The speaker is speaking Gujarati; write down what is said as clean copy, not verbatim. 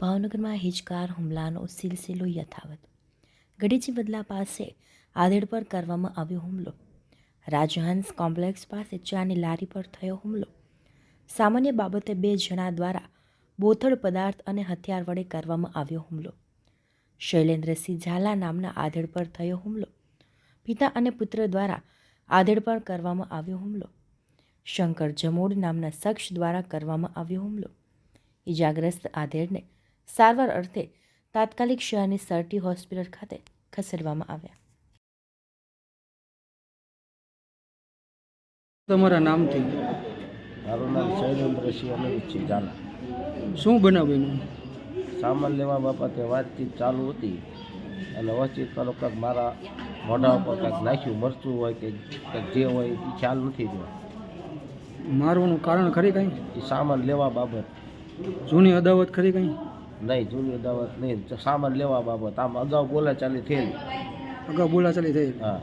ભાવનગરમાં હિચકાર હુમલાનો સિલસિલો યથાવત. ગઢીજી બદલા પાસે આધેડ પર કરવામાં આવ્યો હુમલો. રાજહંસ કોમ્પ્લેક્સ પાસે ચાની લારી પર થયો હુમલો. સામાન્ય બાબતે 2 જણા દ્વારા બોથડ પદાર્થ અને હથિયાર વડે કરવામાં આવ્યો હુમલો. શૈલેન્દ્રસિંહ ઝાલા નામના આધેડ પર થયો હુમલો. પિતા અને પુત્ર દ્વારા આધેડ પર કરવામાં આવ્યો હુમલો. શંકર જમોડ નામના શખ્સ દ્વારા કરવામાં આવ્યો હુમલો. ઇજાગ્રસ્ત આધેડને સારવાર અર્થે તાત્કાલિક શહેરની સરટી હોસ્પિટલ ખાતે ખસેડવામાં આવ્યા. તમારા નામથી? મારું નામ શૈલેન્દ્રસિંહ અનિરુદ્ધસિંહ ઝાલા. શું બનાવ્યું? સામાન લેવા બાબતે વાતચીત ચાલુ હતી અને વાતચીતમાં કંઈક મારા મોઢા ઉપર કંઈક નાખ્યું, મરચું હોય કે કંઈક જે હોય એ ખ્યાલ નથી રહ્યો. મારવાનું કારણ ખરી કંઈ? એ સામાન લેવા બાબત. જૂની અદાવત ખરી કંઈ? નહીં, જૂની અદાવત નહીં, સામાન લેવા બાબત. આમ અગાઉ બોલાચાલી થયેલી. અગાઉ બોલાચાલી થઈ? હા.